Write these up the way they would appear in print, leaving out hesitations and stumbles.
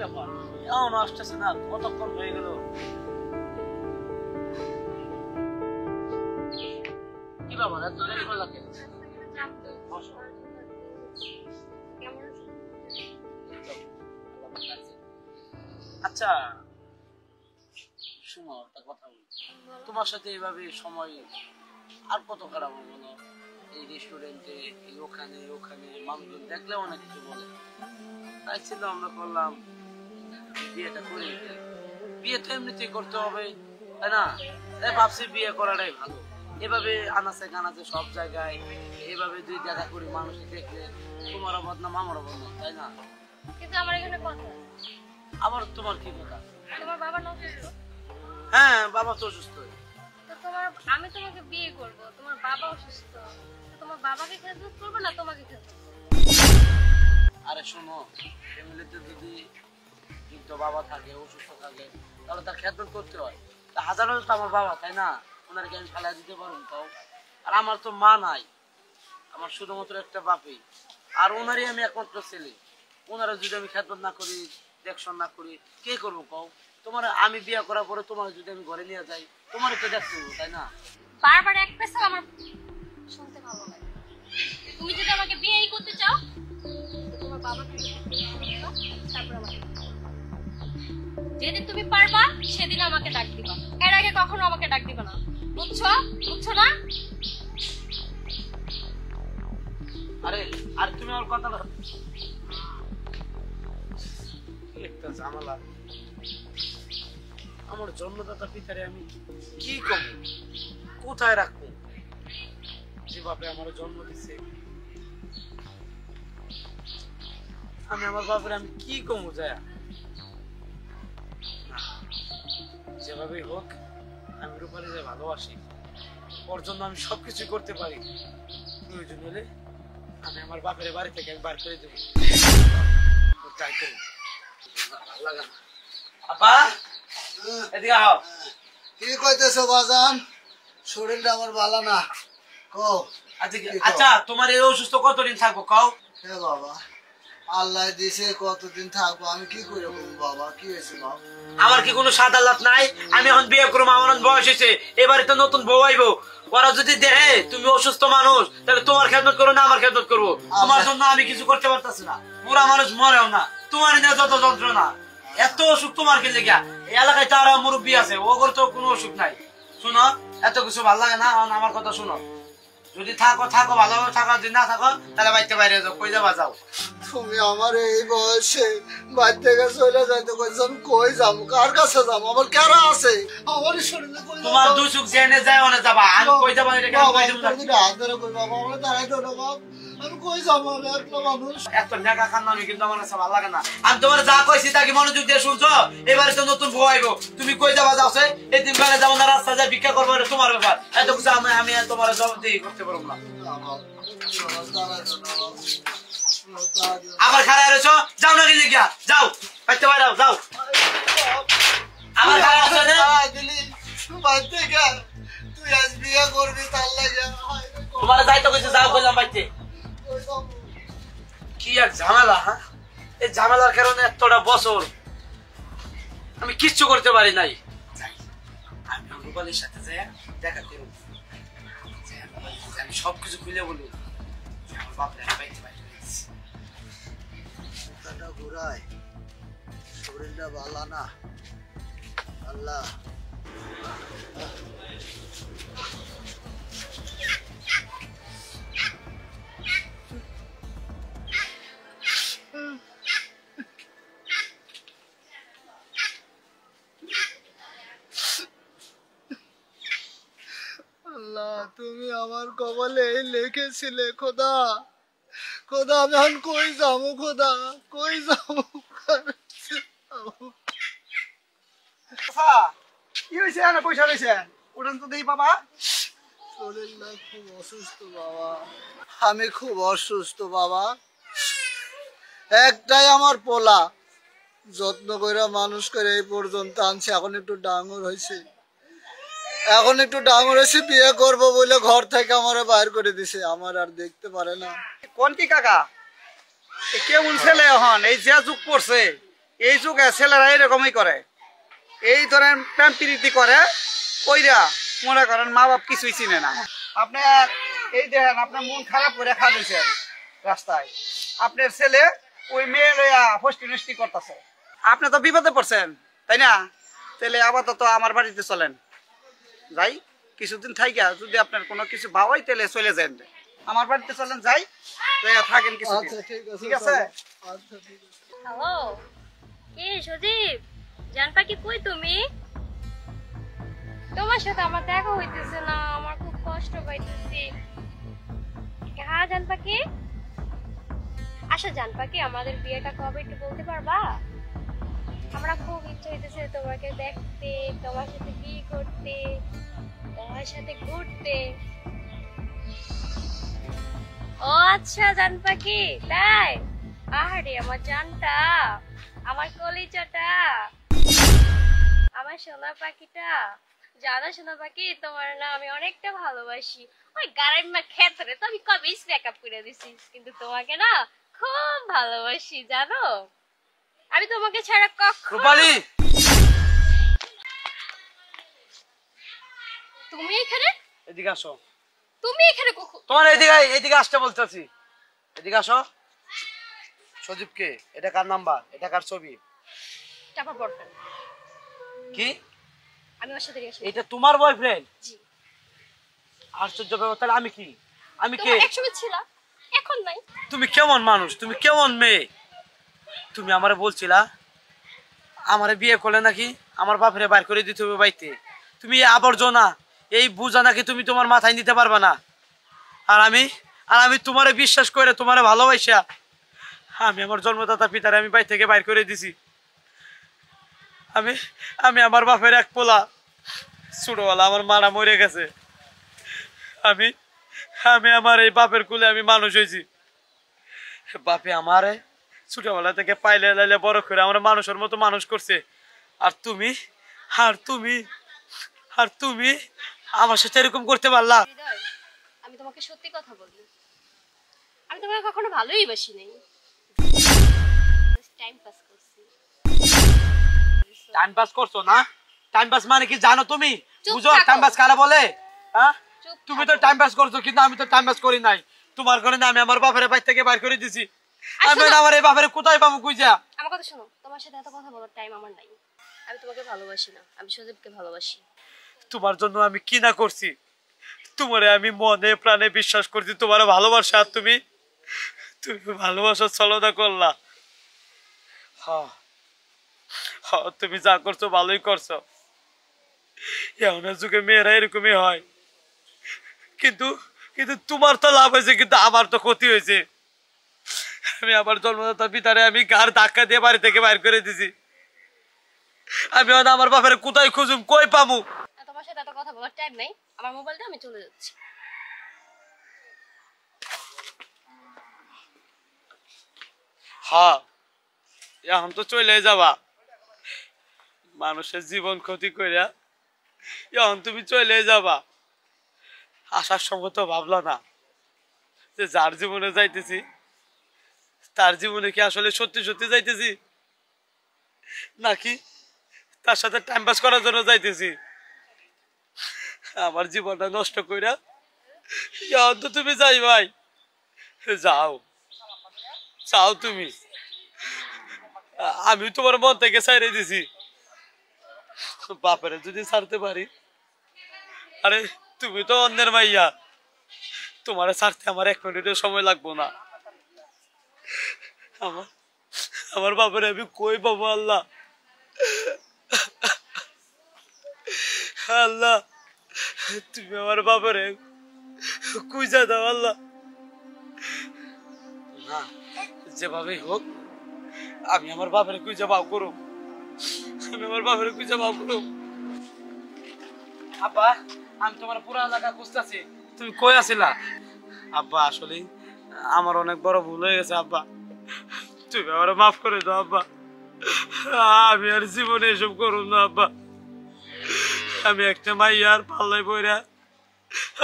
ব্যাপার এমন আসতেছে না, কতক্ষণ হয়ে গেল? কি ব্যাপার এত দেরি করলা কেন? আচ্ছা শোনো, একটা কথা বলি, তোমার সাথে এভাবে সময় আর কত খারাপ হবে বলো? এই রেস্টুরেন্টে ওখানে ওখানে মানুষজন দেখলে অনেক কিছু বলে, তাই ছিল আমরা করলাম বিয়েটা করে। বিয়ে তো এমনিতেই করতে হবে তাই না? তাই ভাবছি বিয়ে করাটাই ভালো। এভাবে আনাচে কানাচে সব জায়গায় এভাবে দুই দেখা করি, মানুষ দেখলে তোমারও বদনাম আমারও বদনাম, তাই না? কিন্তু আমার এখানে কথা, আবার তোমার কি কথা? তোমার বাবা না অসুস্থ? হ্যাঁ বাবা তো অসুস্থ। তো তোমার, আমি তোমাকে বিয়ে করব, তোমার বাবা অসুস্থ, তোমার বাবাকে খেদমত করবো না তোমাকে খেদমত? আরে শোনো, ফ্যামিলিতে যদি বৃদ্ধ বাবা থাকে, অসুস্থ থাকে, তাহলে তার খেদমত করতে হয়। তা হাজারো তো আমার বাবা, তাই না? ওনারকে আমি ফেলা দিতে পারবো তাও? আর আমার তো মা নাই, আমার শুধুমাত্র একটা বাপই, আর ওনারই আমি একমাত্র ছেলে। ওনারা যদি আমি খেদমত না করি, দেখশন না করি, কে করবো কও? তোমার আমি বিয়ে করার পরে তোমার যদি আমি ঘরে নিয়ে যাই, তোমার তো দেখতে হবে, তাই না? বারবার এক পেশা আমার শুনতে ভালো লাগে। তুমি যদি আমাকে বিয়েই করতে চাও, তোমার বাবাকে তারপর আমাকে, যেদিন তুমি পারবা সেদিন আমাকে ডাক দিবা, এর আগে কখনো আমাকে ডাক দিবা না, বুঝছো? বুঝছো না? আরে আর তুমি আমার কথা একটা ঝামেলা। আমার জন্মদাতা পিতারে আমি কি করবো, কোথায় রাখবো? যেভাবে আমার জন্ম দিচ্ছে, আমি আমার বাপের আমি কি কমু যায়? যেভাবেই হোক আমি রূপালী যে ভালোবাসি, ওর জন্য আমি সবকিছু করতে পারি। প্রয়োজন হলে আমি আমার বাপের বাড়ি থেকে আমি বার করে দেবো, তাই করি। ভালো লাগে না। আপা এদিকে আও। কি কইতেছো বাজান? শরীরটা আমার ভালো না। কও। আচ্ছা তোমার এই অসুস্থ কতদিন থাকবো কও? হে বাবা, আল্লাহ দিছে কতদিন থাকবো, আমি কি করে বলবো বাবা? কি হয়েছে বাবা? আমার কি কোনো সাদা লাভ নাই? আমি এখন বিয়ে করবো, আমার বয়স হয়েছে, এবারে তো নতুন বউ আইবো। ওরা যদি দেখে তুমি অসুস্থ মানুষ, তাহলে তোমার খেদমত করো না আমার খেদমত করবো? তোমার জন্য আমি কিছু করতে পারতেছি না। পুরা মানুষ মরেও না, তোমার নিয়ে যত যন্ত্রণা, এত অসুখ তোমার কে লেগে? এই এলাকায় তো আরো মুরব্বী আছে, ওগর তো কোনো অসুখ নাই। শুনো, এত কিছু ভালো লাগে না, আমার কথা শুনো। যদি থাকো থাকো ভালোভাবে থাকো, যদি না থাকো তাহলে বাইতে বাইরে যাও, কই যাবা যাও। তুমি আমার এই বয়সে বাড়ি থেকে চলে যাইতে কইছো, আমি কই যাবো? কার কাছে যাবো? আমার কারা আছে? আমার শরীরে তোমার দুই চোখ জেনে যায় অনেক যাবা, আমি কই যাবা এটা কেন কই দেব না? হাত ধরে কই বাবা, আমার দাঁড়াই তো না বাবা, আমি কই যাবো? আমি একটা মানুষ। এত নেকা খান্নামি কিন্তু আমার কাছে ভালো লাগে না। আমি তোমার যা কইছি তা কি মনোযোগ দিয়ে শুনছো? এবারে তো নতুন বউ আইবো, তুমি কই যাবা যাও? এই দিন বেলা যাবো না, রাস্তা যায় ভিক্ষা করবো, এটা তোমার ব্যাপার। এত কিছু আমি তোমার জবাবদিহি করতে পারবো না। আবার খারাপ রয়েছো, যাও না গেলে গিয়া যাও, বাইতে বাইরে যাও। আমার খারাপ আছে না? তুই আজ বিয়ে করবি তার লাগে তোমার যাইতে কইছে, যাও কইলাম বাইতে। কি এক ঝামেলা, হ্যাঁ? এই ঝামেলার কারণে এতটা বছর আমি কিচ্ছু করতে পারি নাই। আমি রূপালীর সাথে যাই দেখা করব, আমি সবকিছু খুলে বলবো। আমার বাপরে আমি বাইতে বাইরে গেছি। ঘুরায়, শরীরটা ভালো না। আল্লাহ আল্লাহ, তুমি আমার কপালে লিখেছিলে খোদা। খোদা আমি এখন কই যাবো? খোদা কই যাবো? কি হয়েছে? না পয়সা রয়েছে, ওটা তো দেই বাবা। শরীরটা খুব অসুস্থ বাবা, আমি খুব অসুস্থ বাবা। একটাই আমার পোলা, যত্ন করে মানুষ করে এই পর্যন্ত আনছে, এখন একটু ডাঙর হয়েছে, বিয়ে করবো বলে ঘর থেকে আমার বাইর করে দিছে, আমার আর দেখতে পারে না। কোন কি কাকা, কেমন ছেলে এখন এই যে যুগ পড়ছে, এই যুগে ছেলেরা এরকমই করে, এই ধরেন প্রেম প্রীতি করে, ওইরা মনে করেন মা বাপ কিছুই চিনে না। আপনার এই দেখেন আপনার মন খারাপ করে খাওয়াইছেন রাস্তায়, আপনার ছেলে ওই মেয়ে লইয়া ফষ্টি নষ্টি করতেছে, আপনি তো বিপদে পড়ছেন তাই না? তাহলে আপাতত আমার বাড়িতে চলেন, যাই কিছুদিন থাইকা, যদি আপনার কোনো কিছু ভাবাই তাহলে চলে যান, আমার বাড়িতে চলেন, যাই থাকেন কিছু। আচ্ছা ঠিক আছে। আচ্ছা ঠিক আছে। হ্যালো, কে সজীব? জান পাখি কই তুমি? তোমার সাথে আমার দেখা হইতেছে না, আমার খুব কষ্ট পাইতেছি। হ্যাঁ জান পাখি, আচ্ছা জান পাখি, আমাদের বিয়েটা কবে একটু বলতে পারবা? আমরা খুব ইচ্ছে হইতেছে তোমাকে দেখতে, তোমার সাথে বিয়ে করতে, তোমার সাথে ঘুরতে। ও আচ্ছা জান পাখি, তাই? আহারে আমার জানটা, আমার কলিজাটা, আমার সোনা পাখিটা, জানো সোনা পাখি, তোমার না আমি অনেকটা ভালোবাসি। ওই গাড়ির মা ক্ষেত্রে তো আমি কবে ব্রেকআপ করে দিছি, কিন্তু তোমাকে না খুব ভালোবাসি জানো। আমি তোমাকে ছাড়া কখনো। রূপালী, তুমি এখানে? এদিকে আসো। তুমি এখানে কখন? তোমার এদিকে আসতে বলতেছি, এদিকে আসো। সজীবকে, এটা কার নাম্বার, এটা কার ছবি? চাপা পড়বেন। কি? আমি ওর সাথে রিলেশন। এটা তোমার বয়ফ্রেন্ড? জি। আশ্চর্য ব্যাপার, তাহলে আমি কি? আমি কে? তোমার একসময় ছিল, এখন নাই। তুমি কেমন মানুষ, তুমি কেমন মেয়ে? তুমি আমারে বলছিলা আমারে বিয়ে করলে নাকি আমার বাপরে বাইর করে দিতে হবে বাইতে, তুমি এই আবর্জনা, এই বুঝা নাকি তুমি তোমার মাথায় নিতে পারবে না। আর আমি তোমারে বিশ্বাস করে, তোমারে ভালোবাসা আমি আমার জন্মদাতা পিতারে আমি বাড়ি থেকে বাইর করে দিছি। আমি আমার বাপের এক পোলা, ছোটবেলা আমার মারা মরে গেছে। আমি আমার এই বাপের কুলে আমি মানুষ হয়েছি। বাপে আমারে ছোটবেলা থেকে পাইলে লাইলে বড় করে আমার মানুষের মতো মানুষ করছে। আর তুমি আমার সাথে এরকম করতে পারলা? হৃদয়, আমি তোমাকে সত্যি কথা বলি, আমি তোমাকে কখনো ভালোই বাসি নাই, টাইম পাস করছি। টাইম পাস করছো না? টাইম পাস মানে কি জানো তুমি? চুপ বুঝো থাকো। টাইম পাস কারা বলে? হ্যাঁ, চুপ তুমি থাকো। তো টাইম পাস করছো, কিন্তু আমি তো টাইম পাস করি নাই। তোমার কারণে আমি আমার বাপের বাড়ি থেকে বাইর করে দিছি। আমি শোনো। আমার এই বাপের কোথায় পাবো কইজা? আমার কথা শোনো, তোমার সাথে এত কথা বলার টাইম আমার নাই। আমি তোমাকে ভালোবাসি না, আমি সজীবকে ভালোবাসি। তোমার জন্য আমি কি না করছি, তোমারে আমি মনে প্রাণে বিশ্বাস করছি, তোমার ভালোবাসা। আর তুমি ভালোবাসার ছলনা করলা। তুমি যা করছো ভালোই করছো। এমনের যুগে মেয়েরা এরকমই হয়, কিন্তু তোমার তো লাভ হয়েছে, কিন্তু আমার তো ক্ষতি হয়েছে। আমি আমার জন্মদাতা পিতারে আমি গাড় ধাক্কা দিয়ে বাড়ি থেকে বাইর করে দিছি। আমি আমার বাপের কোথায় খুঁজুম, কই পামু? আর তোমার সাথে এত কথা বলার টাইম নাই, আমার মোবাইলটা আমি চলে যাচ্ছি। হ্যাঁ, এখন তো চলে যাবা, মানুষের জীবন ক্ষতি করিয়া এখন তুমি চলে যাবা। আসার সময় তো ভাবলা না যে যার জীবনে যাইতেছি তার জীবনে কি আসলে সত্যি সত্যি যাইতেছি, নাকি তার সাথে টাইম পাস করার জন্য যাইতেছি? আমার জীবনটা নষ্ট কইরা এখন তো তুমি যাই ভাই, যাও তুমি। আমি তোমার মন থেকে ছাইরে দিছি। বাপেরে যদি ছাড়তে পারি, আরে তুমি তো অন্যের মাইয়া, তোমারে ছাড়তে আমার 1 মিনিটের সময় লাগবো না। আমার বাপের আমি কই পাবো? আল্লাহ, আল্লাহ তুমি আমার বাপেরে কুইজা দাও আল্লাহ। না, যেভাবেই হোক আমি আমার বাপের কুইজা বাউ করুম, আমি আমার বাপের কুইজা বাউ করুম। আব্বা, আমি তোমার পুরা এলাকা খুঁজতেছি, তুমি কই আছিলা? আব্বা, আসলে আমার অনেক বড় ভুল হয়ে গেছে আব্বা, তুমি আমার মাফ করে দাও আব্বা। আমি আর জীবনে এসব করুম না আব্বা। আমি একটা মাইয়ার পাল্লায় পইরা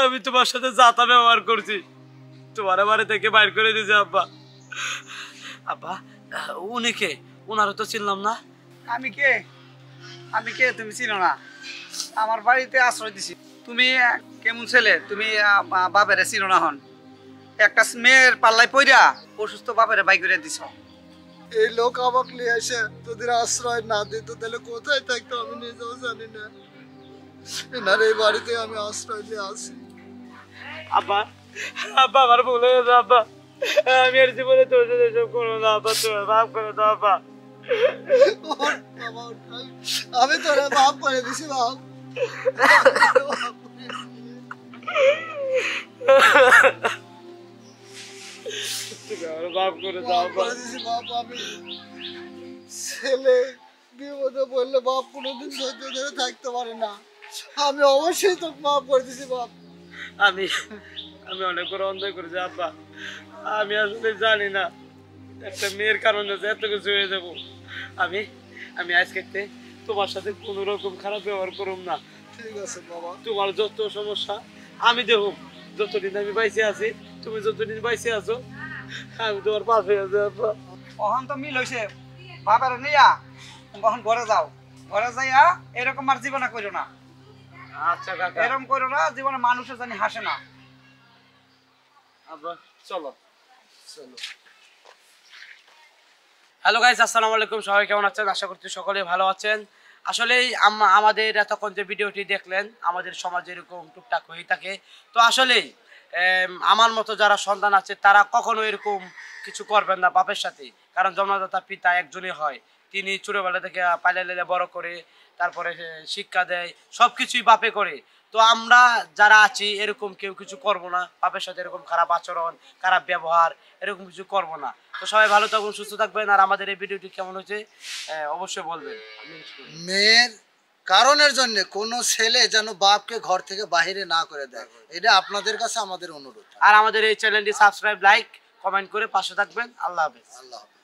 আমি তোমার সাথে যাতা ব্যবহার করছি, তোমার বাড়ি থেকে বাইর করে দিয়েছে আব্বা। আব্বা, উনি কে? ওনারও তো চিনলাম না। আমি কে তুমি চিনো না? আমার বাড়িতে আশ্রয় দিছি। তুমি কেমন ছেলে? তুমি বাপেরে চিনো না? হন একটা মেয়ের পাল্লায় পইরা অসুস্থ বাপেরে বাই করে দিছ। এই লোক আমাকে নিয়ে এসে তোদের আশ্রয় না দিত তাহলে কোথায় থাকতো আমি নিজেও জানি না। এনার এই বাড়িতে আমি আশ্রয় দিয়ে আসি। আব্বা আব্বা আমার ভুল হয়ে গেছে আব্বা, আমি আর জীবনে তোর সাথে এসব করবো না আব্বা, তোর মাফ করে দাও আব্বা। ওঠ বাবা, ওঠ। আমি তোরা মাফ করে দিছি বাপ। তুমি আমার মাফ করে দাও মাফ আব্বা। করে দিছি বাপ। আমি ছেলে বিপদে বললে বাপ কোনোদিন ধৈর্য ধরে থাকতে পারে না। আমি অবশ্যই তোকে মাফ করে দিছি বাপ। আমি আমি অনেক বড় অন্যায় করেছি আব্বা, আমি আসলে জানি না একটা মেয়ের কারণে যে এত কিছু হয়ে যাবো। আমি আমি আজকে থেকে তোমার সাথে কোনো রকম খারাপ ব্যবহার করুম না। ঠিক আছে বাবা। তোমার যত সমস্যা আমি দেখুম, যতদিন আমি বাইসে আছি, তুমি যতদিন বাইসে আছো আমি তোমার পাশে আছি আব্বা। অহন তো মিল হইছে, বাপের নিয়া কখন ঘরে যাও। ঘরে যাইয়া এরকম আর জীবনে করো না। আচ্ছা কাকা, এরকম করো না, জীবনে মানুষের জানি হাসে না। আব্বা চলো চলো। হ্যালো গাইস, আসসালামু আলাইকুম। সবাই কেমন আছেন? আশা করছি সকলে ভালো আছেন। আসলেই আমাদের এতক্ষণ যে ভিডিওটি দেখলেন, আমাদের সমাজে এরকম টুকটাক হয়ে থাকে। তো আসলেই আমার মতো যারা সন্তান আছে তারা কখনো এরকম কিছু করবেন না বাপের সাথে, কারণ জন্মদাতা পিতা একজনই হয়। তিনি ছোটবেলা থেকে পাইলে লেলে বড় করে, তারপরে শিক্ষা দেয়, সব কিছুই বাপে করে। তো আমরা যারা আছি এরকম কেউ কিছু করব না, বাপের সাথে এরকম খারাপ আচরণ, খারাপ ব্যবহার এরকম কিছু করব না। তো সবাই ভালো থাকুন, সুস্থ থাকবেন। আর আমাদের এই ভিডিওটি কেমন হয়েছে অবশ্যই বলবেন। মেয়ের কারণের জন্য কোনো ছেলে যেন বাপকে ঘর থেকে বাহিরে না করে দেয়, এটা আপনাদের কাছে আমাদের অনুরোধ। আর আমাদের এই চ্যানেলটি সাবস্ক্রাইব, লাইক, কমেন্ট করে পাশে থাকবেন। আল্লাহ হাফেজ। আল্লাহ হাফেজ।